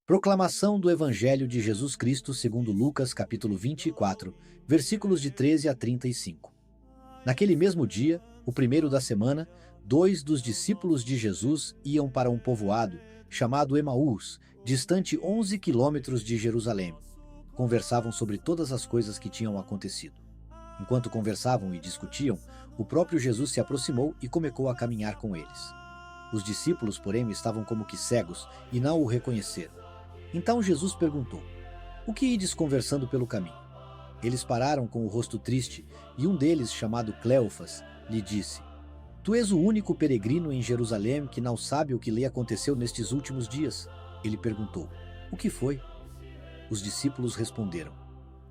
Proclamação do Evangelho de Jesus Cristo segundo Lucas, capítulo 24, versículos de 13 a 35. Naquele mesmo dia, o primeiro da semana, dois dos discípulos de Jesus iam para um povoado chamado Emaús, distante 11 quilômetros de Jerusalém. Conversavam sobre todas as coisas que tinham acontecido. Enquanto conversavam e discutiam, o próprio Jesus se aproximou e começou a caminhar com eles. Os discípulos, porém, estavam como que cegos e não o reconheceram. Então Jesus perguntou: "O que ides conversando pelo caminho?" Eles pararam com o rosto triste, e um deles, chamado Cleofas, lhe disse: "Tu és o único peregrino em Jerusalém que não sabe o que lhe aconteceu nestes últimos dias." Ele perguntou: "O que foi?" Os discípulos responderam: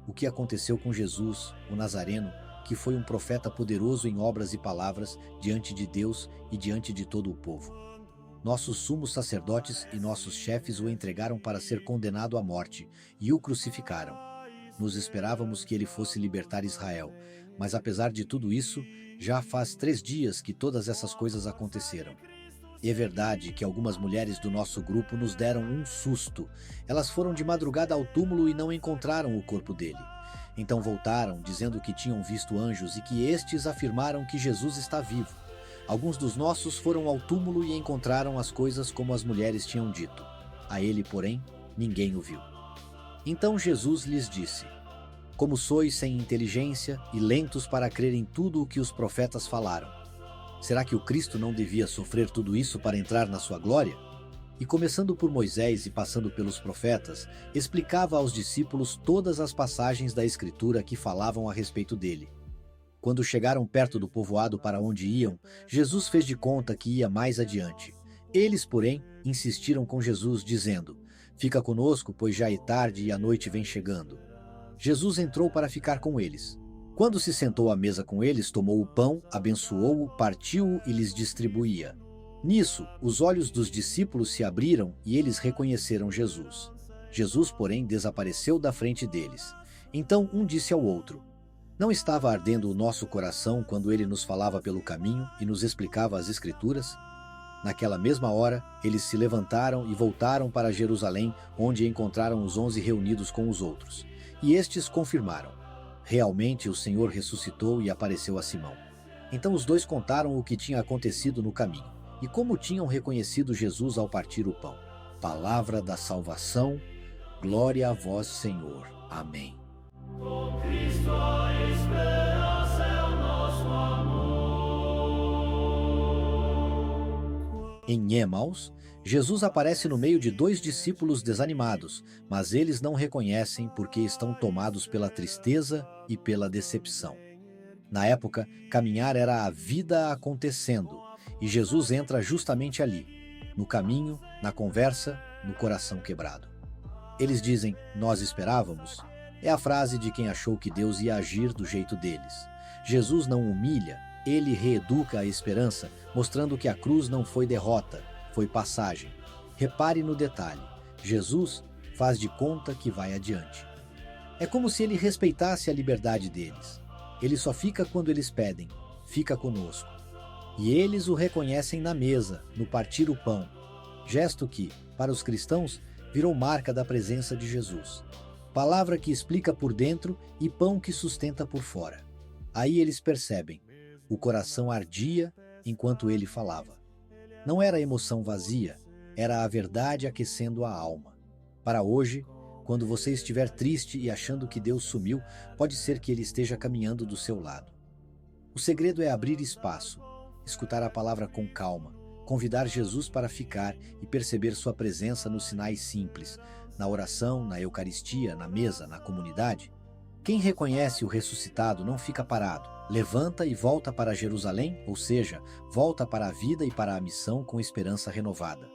"O que aconteceu com Jesus, o Nazareno, que foi um profeta poderoso em obras e palavras diante de Deus e diante de todo o povo. Nossos sumos sacerdotes e nossos chefes o entregaram para ser condenado à morte e o crucificaram. Nos esperávamos que ele fosse libertar Israel, mas apesar de tudo isso, já faz 3 dias que todas essas coisas aconteceram. É verdade que algumas mulheres do nosso grupo nos deram um susto. Elas foram de madrugada ao túmulo e não encontraram o corpo dele. Então voltaram, dizendo que tinham visto anjos e que estes afirmaram que Jesus está vivo. Alguns dos nossos foram ao túmulo e encontraram as coisas como as mulheres tinham dito. A ele, porém, ninguém o viu." Então Jesus lhes disse: "Como sois sem inteligência e lentos para crer em tudo o que os profetas falaram. Será que o Cristo não devia sofrer tudo isso para entrar na sua glória?" E começando por Moisés e passando pelos profetas, explicava aos discípulos todas as passagens da Escritura que falavam a respeito dele. Quando chegaram perto do povoado para onde iam, Jesus fez de conta que ia mais adiante. Eles, porém, insistiram com Jesus, dizendo: "Fica conosco, pois já é tarde e a noite vem chegando." Jesus entrou para ficar com eles. Quando se sentou à mesa com eles, tomou o pão, abençoou-o, partiu-o e lhes distribuía. Nisso, os olhos dos discípulos se abriram e eles reconheceram Jesus. Jesus, porém, desapareceu da frente deles. Então um disse ao outro: "Não estava ardendo o nosso coração quando ele nos falava pelo caminho e nos explicava as Escrituras?" Naquela mesma hora, eles se levantaram e voltaram para Jerusalém, onde encontraram os 11 reunidos com os outros. E estes confirmaram: "Realmente o Senhor ressuscitou e apareceu a Simão." Então os dois contaram o que tinha acontecido no caminho e como tinham reconhecido Jesus ao partir o pão. Palavra da salvação, glória a vós, Senhor. Amém. O Cristo, a esperança é o nosso amor. Em Emaús, Jesus aparece no meio de dois discípulos desanimados, mas eles não reconhecem porque estão tomados pela tristeza e pela decepção. Na época, caminhar era a vida acontecendo, e Jesus entra justamente ali, no caminho, na conversa, no coração quebrado. Eles dizem: "Nós esperávamos." É a frase de quem achou que Deus ia agir do jeito deles. Jesus não humilha, ele reeduca a esperança, mostrando que a cruz não foi derrota, foi passagem. Repare no detalhe: Jesus faz de conta que vai adiante. É como se ele respeitasse a liberdade deles. Ele só fica quando eles pedem: "Fica conosco." E eles o reconhecem na mesa, no partir o pão, gesto que, para os cristãos, virou marca da presença de Jesus. Palavra que explica por dentro e pão que sustenta por fora. Aí eles percebem: o coração ardia enquanto ele falava. Não era emoção vazia, era a verdade aquecendo a alma. Para hoje, quando você estiver triste e achando que Deus sumiu, pode ser que ele esteja caminhando do seu lado. O segredo é abrir espaço, escutar a palavra com calma, convidar Jesus para ficar e perceber sua presença nos sinais simples, na oração, na Eucaristia, na mesa, na comunidade. Quem reconhece o ressuscitado não fica parado, levanta e volta para Jerusalém, ou seja, volta para a vida e para a missão com esperança renovada.